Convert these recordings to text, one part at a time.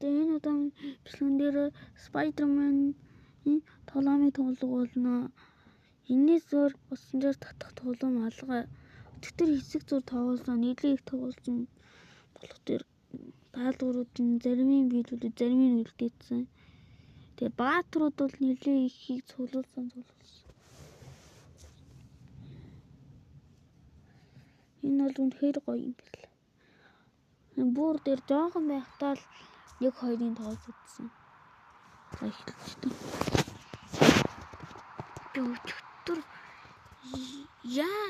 Энэ удаагийн бичлэгэн дээр Spider-Man тоглоомын тоглог болно. Энэс зөөр усан дээр татах тоглоом алга. Өтгтөр хэсэг зур тоглосон нийлээ их тоглосон болох дээр даалгавруудын зарим нь биелүүлээд зарим нь үлдээсэн. Тэгээ баатрууд бол нийлээ ихийг цуглуулсан. Энэ бол үнэхээр гоё юм бэл. Бүр дээр жоохон байхдаа л 1-2-ын тоглож үзсэн. За эхэлчихлээ. Өчигдөр яа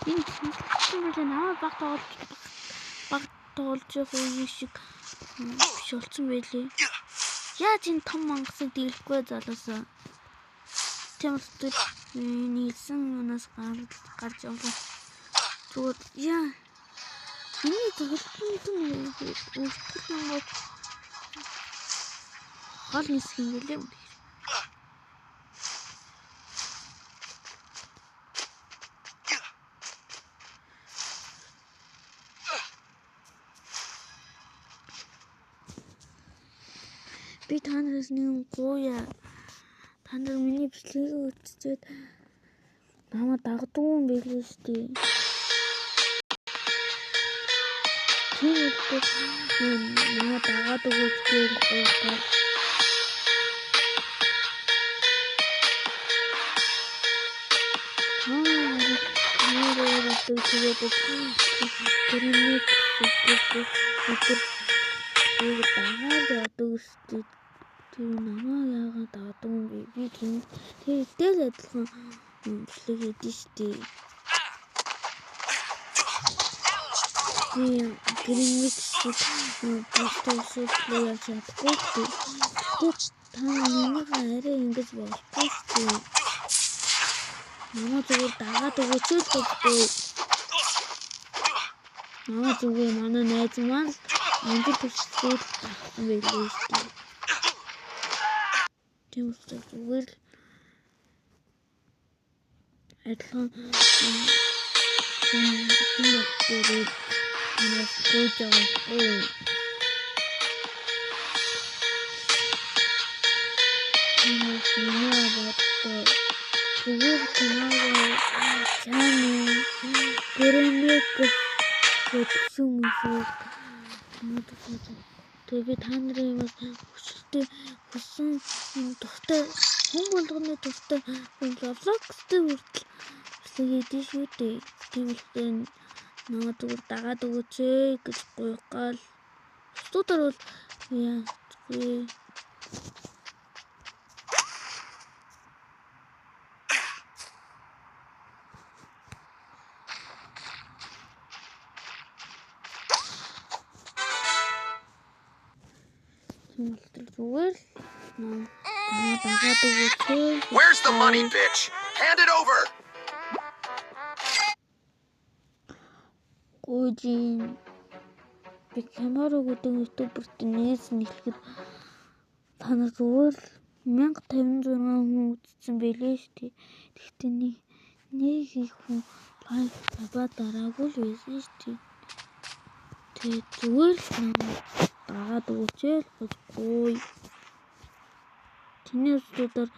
энэ чинь намайг баг тоглож явах үе шиг биш болсон байлээ. Яаж энэ том мангасыг дийлэхгүй залуусаа. Тэмцэл нийлсэн юунаас гарч явлаа. Зүгээр яа энэ зөвхөн өөртөө хол нисэх юм гэлээ. Би танараас нэг гуя. Та нар миний бичлэгийг үзчихээд намайг дагдаг юм билээ шүү дээ. Тийм намайг дагаад өгөөчтэй гуйгаа. Намаа яагаад даадаг юм бэ? Би тэгэл адилхан бичлэг хийдэж штий. Тийм гримикс postошгүй яаж чадахгүй штий. Та миний арай ингэж болохгүй штий. Намаа зүгээр дагаад өгөөч л гэхгүй. Намаа зүгээр манай найз маань амжилт төсөлд авсан байлээ штий. Тийм зүгээр л адилхан дээр нас гойж байгаа. Зүгээр тэнэг гэрэмэг гэсэн юм. Тэгээ би та нарын бас хүчтэй хүссэн дуртай хүн болгоны дуртай Roblox-тэй хүртэл хийдэж шүү дээ. Тэгвэл намайг зүгээр дагаад өгөөч гэж гуйгаал. Бусдаар бол яа зүгээр Where's the money, bitch? Hand it over. Гojin би камераг өдөө ютуберт нээсэн хэлэхэд танаа зүгээр 1056 хүн үзсэн байлээ шүү дээ. Тэгтээ нэг их хүн лайк дараагүй л байсан шүү дээ. Тэгээ зүгээр л дагаад өгөөч л гой. Тинээс өдөр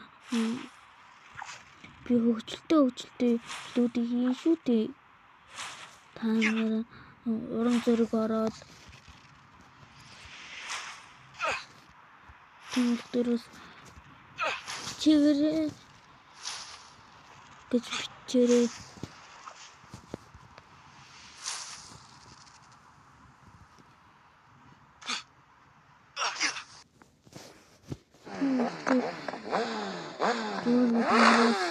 би хөвчлөлтэй лүүдийг хийн шүү дээ. Та нар уран зориг ороод тэмдгэрээс чигээрээ гэж бичээрэй.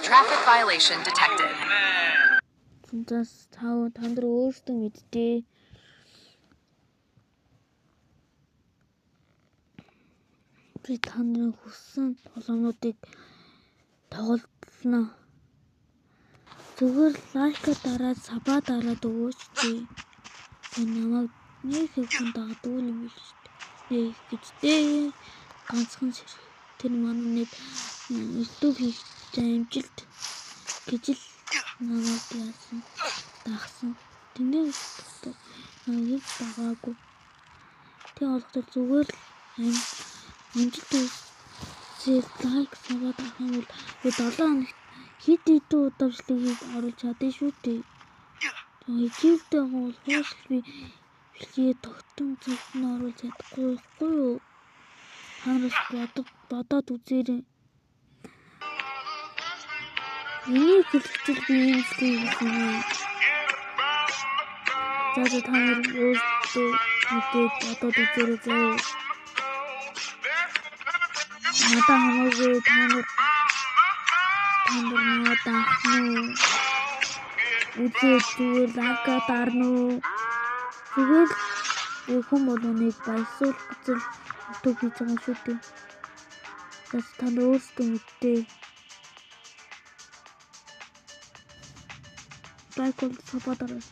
Traffic violation detected. Зас та нар өөрсдөө мэддээ. Би та нарын хүссэн тоглоомнуудыг тоглолно. Зүгээр лайка дараад саба дараад өгөөч дээ. Намайг нэг их хүн даадаг юм биш үү? Гэхдээ ганцхан тэр манай нэг YouTube хийх амжилт гэж л намайг яасан дагсан. Тэнээс Аяг дагаагүй. Тэг олохтой зүгээр л амжилт үзэл лайк саваад ахын бол 7 хоногт хэд хэдэн удамшлыг оруулж чадсан шүү дээ. Ижигтэй бол би бэлгээ тогтсон цагт нь оруулж чадахгүй байхгүй юу? Ханаас бодоод үзээрэй. Энийг хэлчихэл би юм шиг хийсэн юм. За та нар өөртөө мэдээд бодоод үзээрэй заяа. Надаа хамаагүй та нар надаа ахна. Үзээд зүгээр лайка дарна уу? Зүгээр хүн болгоныг баясуулах гэж YouTube хийж байгаа шүү дээ. Бас та нар өөрсдөө мэдээ. Лайк бол сабадараа.